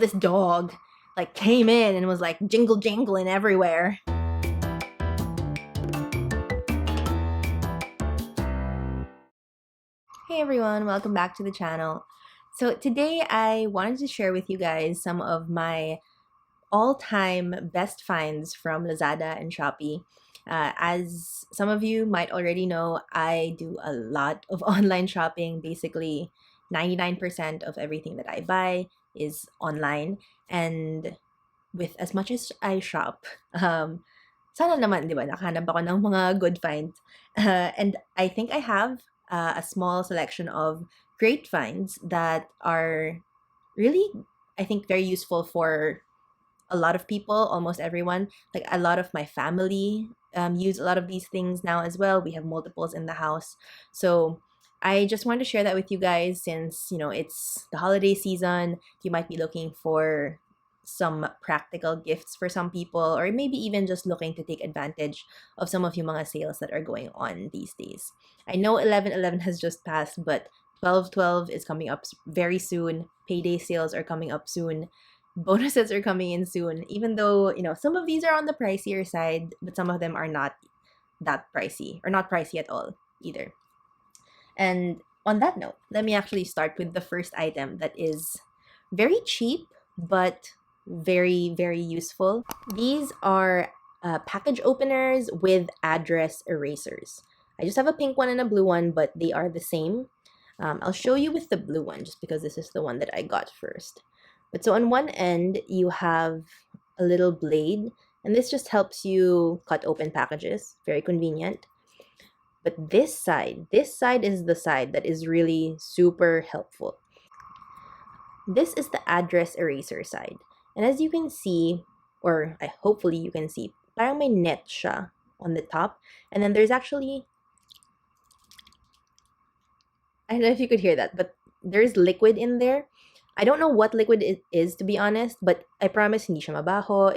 this dog like came in and was like jingle jangling everywhere. Hey everyone, welcome back to the channel. So today I wanted to share with you guys some of my all-time best finds from Lazada and Shopee. As some of you might already know, I do a lot of online shopping. Basically, 99% of everything that I buy is online. And with as much as I shop, sana naman, di ba, nakahanap ako ng mga good finds. And I think I have a small selection of great finds that are really, I think, very useful for a lot of people, almost everyone. Like a lot of my family use a lot of these things now as well. We have multiples in the house. So I just wanted to share that with you guys since, you know, it's the holiday season. You might be looking for some practical gifts for some people, or maybe even just looking to take advantage of some of yung mga sales that are going on these days. I know 11/11 has just passed, but 12/12 is coming up very soon. Payday sales are coming up soon. Bonuses are coming in soon, even though, you know, some of these are on the pricier side, but some of them are not that pricey, or not pricey at all either. And on that note, let me actually start with the first item that is very cheap, but very, very useful. These are package openers with address erasers. I just have a pink one and a blue one, but they are the same. I'll show you with the blue one just because this is the one that I got first. But so on one end, you have a little blade, and this just helps you cut open packages. Very convenient. But this side is the side that is really super helpful. This is the address eraser side. And as you can see, or hopefully you can see, parang may net siya on the top. And then there's actually, I don't know if you could hear that, but there's liquid in there. I don't know what liquid it is, to be honest, but I promise hindi siya mabaho.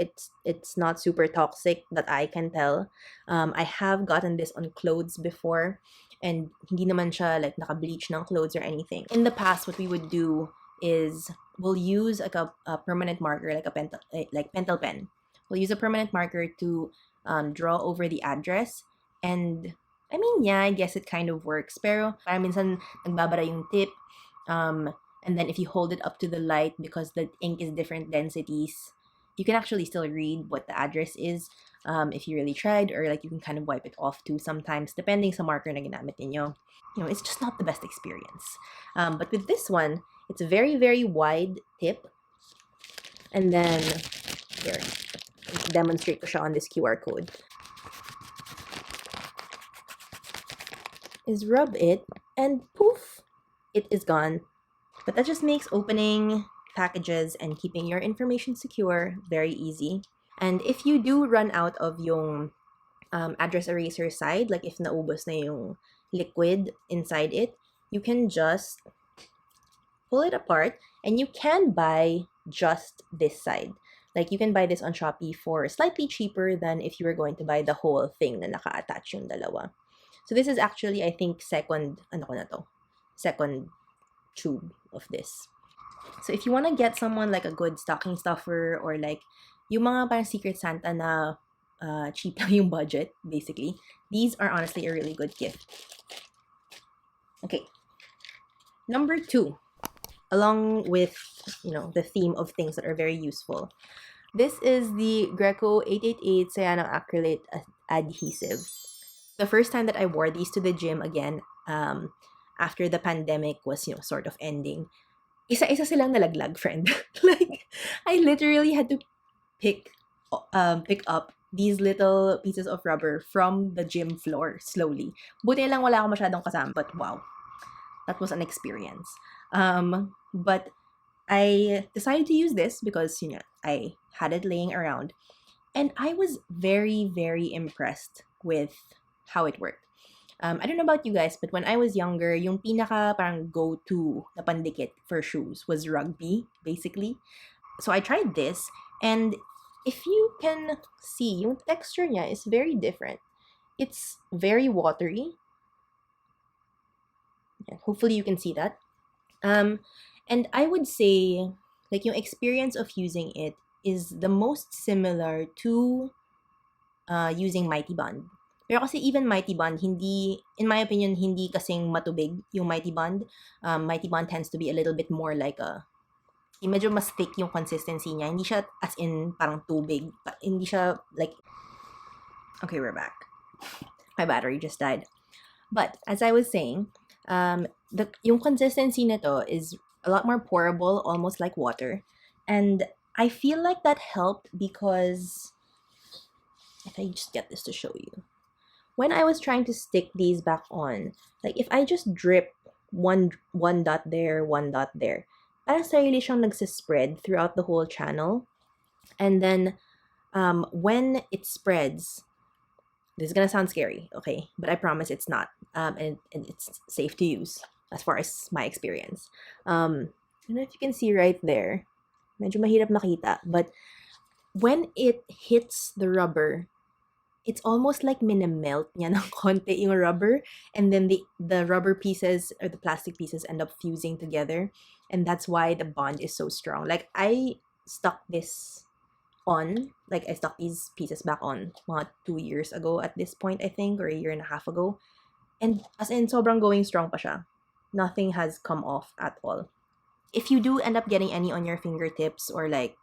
It's not super toxic that I can tell. I have gotten this on clothes before, and hindi naman siya like naka-bleach ng clothes or anything. In the past, what we would do is we'll use like a permanent marker, like a pentel pen. We'll use a permanent marker to draw over the address, and I mean, yeah, I guess it kind of works. Pero parang minsan nagbabara yung tip. And then if you hold it up to the light, because the ink is different densities, you can actually still read what the address is if you really tried, or like you can kind of wipe it off too sometimes, depending sa marker na ginamit ninyo. You know, it's just not the best experience. But with this one, it's a very, very wide tip. And then, here, let's demonstrate ko siya on this QR code. Is rub it, and poof, it is gone. But that just makes opening packages and keeping your information secure very easy. And if you do run out of yung address eraser side, like if naubos na yung liquid inside it, you can just pull it apart and you can buy just this side. Like you can buy this on Shopee for slightly cheaper than if you were going to buy the whole thing na naka-attach yung dalawa. So this is actually, I think, second tube of this. So if you want to get someone like a good stocking stuffer, or like yung mga parang Secret Santa na cheap lang yung budget, basically, these are honestly a really good gift. Okay, number 2, along with, you know, the theme of things that are very useful, this is the Greco 888 cyanoacrylate adhesive. The first time that I wore these to the gym again, after the pandemic was, you know, sort of ending, isa-isa silang nalaglag, friend. Like, I literally had to pick up these little pieces of rubber from the gym floor slowly. Buti lang wala ako masyadong kasama, but wow, that was an experience. But I decided to use this because, you know, I had it laying around, and I was very, very impressed with how it worked. I don't know about you guys, but when I was younger, yung pinaka parang go-to na pandikit for shoes was rugby, basically. So I tried this, and if you can see, yung texture niya is very different. It's very watery. Yeah, hopefully you can see that. And I would say like yung experience of using it is the most similar to using Mighty Bond. Pero kasi even Mighty Bond, hindi, in my opinion, hindi kasing matubig yung Mighty Bond. Mighty Bond tends to be a little bit more like medyo mas thick yung consistency niya. Hindi siya as in parang tubig. Hindi siya like, okay, we're back. My battery just died. But as I was saying, yung consistency nito is a lot more pourable, almost like water. And I feel like that helped because, if I just get this to show you, when I was trying to stick these back on, like if I just drip one dot there, one dot there, parang sarili siyang nagsispread throughout the whole channel. And then when it spreads, this is gonna sound scary, okay? But I promise it's not. And it's safe to use as far as my experience. I don't know if you can see right there. Medyo mahirap makita. But when it hits the rubber, it's almost like minamelt niya ng konti yung rubber. And then the rubber pieces or the plastic pieces end up fusing together. And that's why the bond is so strong. Like I stuck this on, like I stuck these pieces back on mga 2 years ago at this point, I think, or a year and a half ago. And as in, sobrang going strong pa siya. Nothing has come off at all. If you do end up getting any on your fingertips or like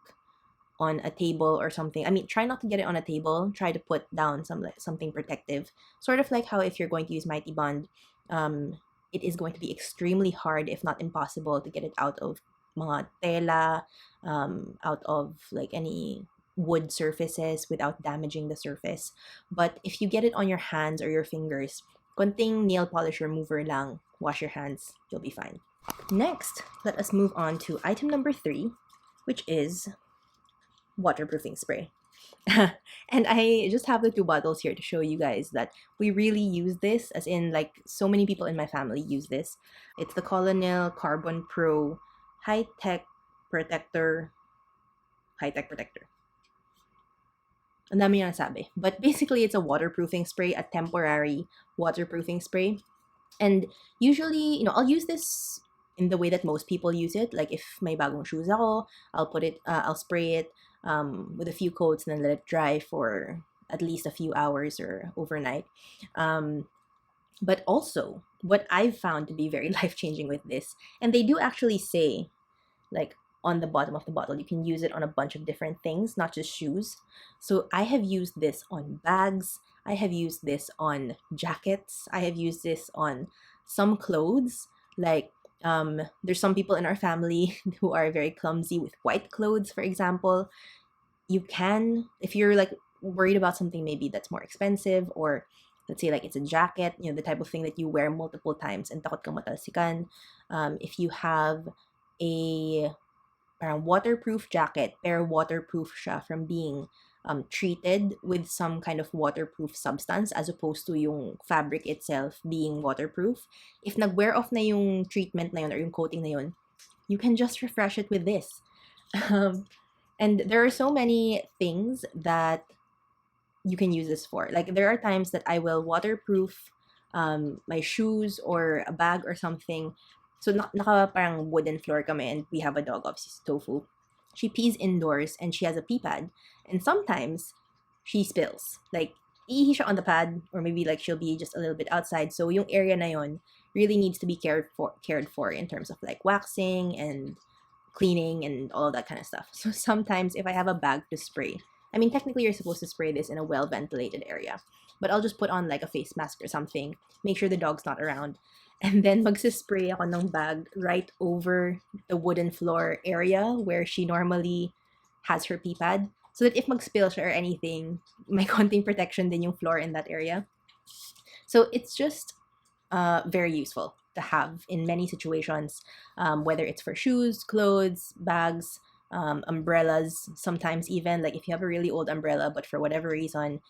on a table or something, I mean, try not to get it on a table. Try to put down something protective. Sort of like how if you're going to use Mighty Bond, it is going to be extremely hard, if not impossible, to get it out of mga tela, out of like any wood surfaces without damaging the surface. But if you get it on your hands or your fingers, konting nail polish remover lang, wash your hands, you'll be fine. Next, let us move on to item number 3, which is waterproofing spray. And I just have the 2 bottles here to show you guys that we really use this, as in like so many people in my family use this. It's the Colonel Carbon Pro High-Tech Protector. Ang dami yung nasabi. But basically, it's a waterproofing spray, a temporary waterproofing spray. And usually, I'll use this in the way that most people use it. Like if may bagong shoes ako, I'll spray it with a few coats and then let it dry for at least a few hours or overnight. But also, what I've found to be very life-changing with this, and they do actually say, like, on the bottom of the bottle, you can use it on a bunch of different things, not just shoes. So I have used this on bags. I have used this on jackets. I have used this on some clothes. Like, there's some people in our family who are very clumsy with white clothes, for example. You can, if you're like worried about something maybe that's more expensive, or let's say like it's a jacket, the type of thing that you wear multiple times and takot kang matalsikan. If you have a waterproof jacket, pero waterproof siya from being treated with some kind of waterproof substance as opposed to yung fabric itself being waterproof. If nag-wear off na yung treatment na yun or yung coating na yun, you can just refresh it with this. And there are so many things that you can use this for. Like there are times that I will waterproof my shoes or a bag or something. So naka parang wooden floor kami and we have a dog, obviously Tofu. She pees indoors and she has a pee pad. And sometimes she spills. Like iihi siya on the pad, or maybe like she'll be just a little bit outside. So yung area na yon really needs to be cared for in terms of like waxing and cleaning and all of that kind of stuff. So sometimes if I have a bag to spray, I mean technically you're supposed to spray this in a well ventilated area, but I'll just put on like a face mask or something, make sure the dog's not around, and then magsispray ako ng bag right over the wooden floor area where she normally has her pee pad, so that if mag-spill siya or anything, may konting protection din yung floor in that area. So it's just very useful to have in many situations, whether it's for shoes, clothes, bags, umbrellas, sometimes even like if you have a really old umbrella but for whatever reason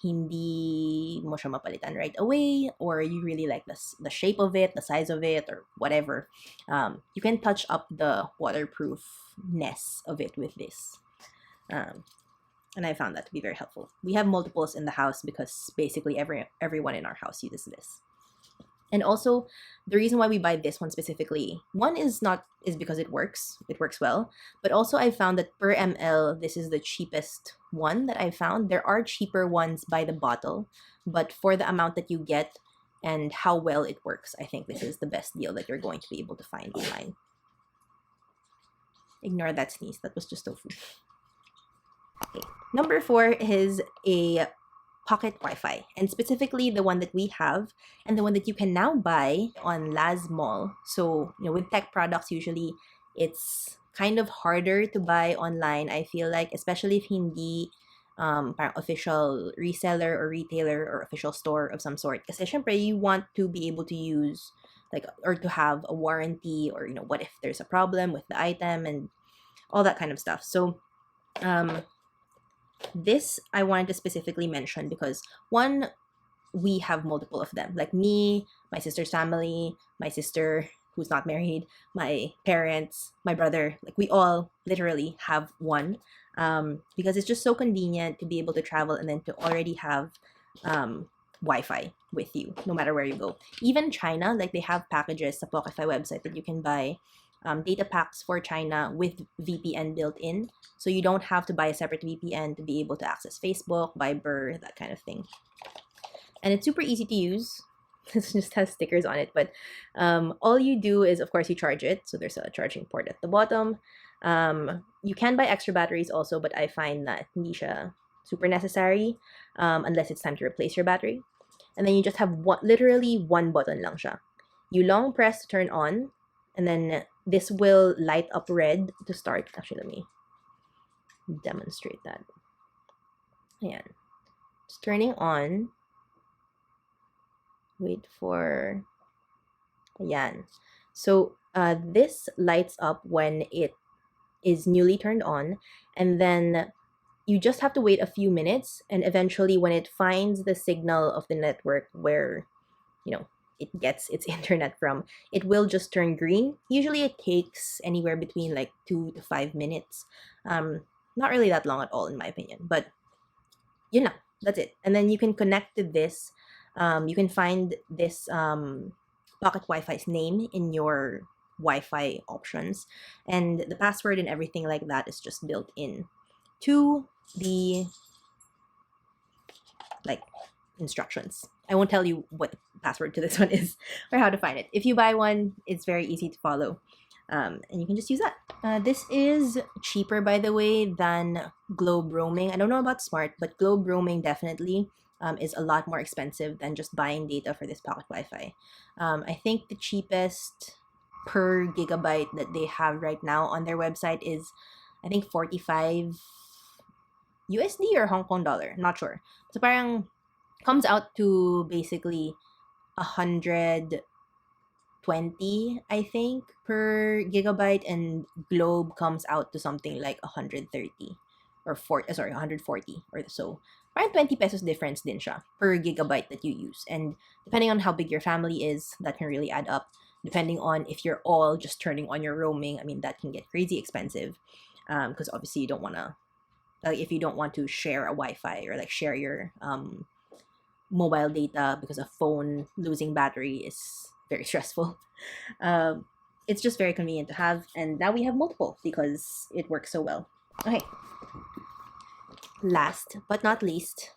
hindi mo siya mapalitan right away, or you really like the shape of it, the size of it, or whatever, you can touch up the waterproofness of it with this, and I found that to be very helpful. We have multiples in the house because basically everyone in our house uses this. And also, the reason why we buy this one specifically, one is because it works well, but also I found that per ml, this is the cheapest one that I found. There are cheaper ones by the bottle, but for the amount that you get and how well it works, I think this is the best deal that you're going to be able to find online. Ignore that sneeze, that was just tofu. Okay. Number 4 is a pocket Wi-Fi, and specifically the one that we have and the one that you can now buy on Laz Mall. So, with tech products, usually it's kind of harder to buy online, I feel like, especially if hindi parang official reseller or retailer or official store of some sort. Kasi syempre, you want to be able to use like or to have a warranty, or what if there's a problem with the item and all that kind of stuff. So this I wanted to specifically mention because one, we have multiple of them. Like me, my sister's family, my sister who's not married, my parents, my brother, like we all literally have one, because it's just so convenient to be able to travel and then to already have Wi-Fi with you no matter where you go. Even China, like they have packages sa Pokify website that you can buy data packs for China with VPN built in. So you don't have to buy a separate VPN to be able to access Facebook, Viber, that kind of thing. And it's super easy to use. It just has stickers on it, but all you do is, of course, you charge it. So there's a charging port at the bottom. You can buy extra batteries also, but I find that hindi siya super necessary unless it's time to replace your battery. And then you just have literally one button lang siya. You long press to turn on, and then this will light up red to start. Actually, let me demonstrate that. Ayan. It's turning on. Wait for, ayan. So this lights up when it is newly turned on, and then you just have to wait a few minutes, and eventually when it finds the signal of the network where it gets its internet from, it will just turn green. Usually it takes anywhere between like 2 to 5 minutes. Not really that long at all in my opinion, but that's it. And then you can connect to this. You can find this pocket Wi-Fi's name in your Wi-Fi options, and the password and everything like that is just built in to the instructions. I won't tell you what the password to this one is or how to find it. If you buy one, it's very easy to follow, and you can just use that. This is cheaper, by the way, than Globe Roaming. I don't know about Smart, but Globe Roaming definitely is a lot more expensive than just buying data for this pocket Wi-Fi. I think the cheapest per gigabyte that they have right now on their website is, I think, 45 USD or Hong Kong dollar. Not sure. So parang comes out to basically 120, I think, per gigabyte, and Globe comes out to something like 130 or 140 or so. Parang 20 pesos difference din siya per gigabyte that you use. And depending on how big your family is, that can really add up. Depending on if you're all just turning on your roaming, I mean, that can get crazy expensive, because obviously you don't want to, if you don't want to share a Wi-Fi or like share your mobile data, because a phone losing battery is very stressful. It's just very convenient to have, and now we have multiple because it works so well. Okay, last but not least,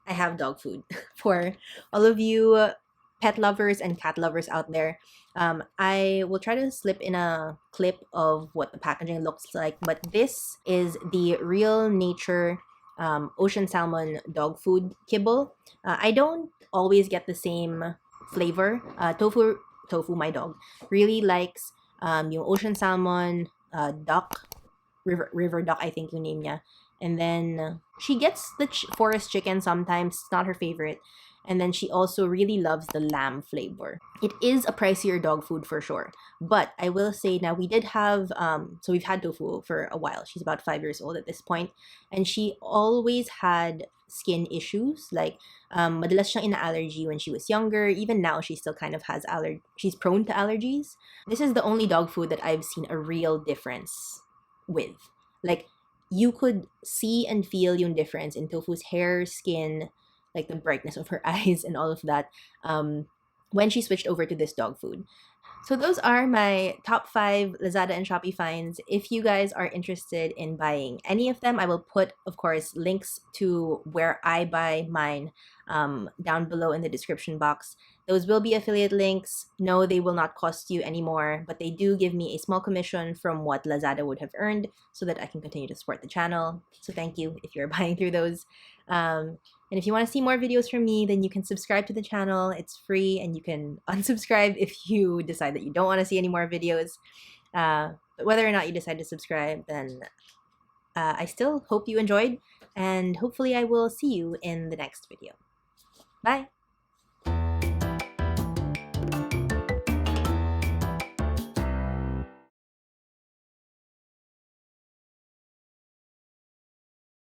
I have dog food. For all of you pet lovers and cat lovers out there, I will try to slip in a clip of what the packaging looks like, but this is the Real Nature ocean salmon dog food kibble. I don't always get the same flavor. Tofu, my dog, really likes yung ocean salmon, duck, river duck, I think yung name niya. And then she gets the forest chicken sometimes. It's not her favorite. And then she also really loves the lamb flavor. It is a pricier dog food for sure. But I will say now, we did have, so we've had tofu for a while. She's about 5 years old at this point. And she always had skin issues. Like, madalas siyang ina-allergy when she was younger. Even now, she still kind of has she's prone to allergies. This is the only dog food that I've seen a real difference with. Like, you could see and feel yung difference in Tofu's hair, skin, like the brightness of her eyes and all of that. when she switched over to this dog food. So those are my top 5 Lazada and Shopee finds. If you guys are interested in buying any of them, I will put, of course, links to where I buy mine down below in the description box. Those will be affiliate links. No, they will not cost you anymore, but they do give me a small commission from what Lazada would have earned so that I can continue to support the channel. So thank you if you're buying through those. And if you want to see more videos from me, then you can subscribe to the channel. It's free, and you can unsubscribe if you decide that you don't want to see any more videos. But whether or not you decide to subscribe, then I still hope you enjoyed, and hopefully I will see you in the next video. Bye!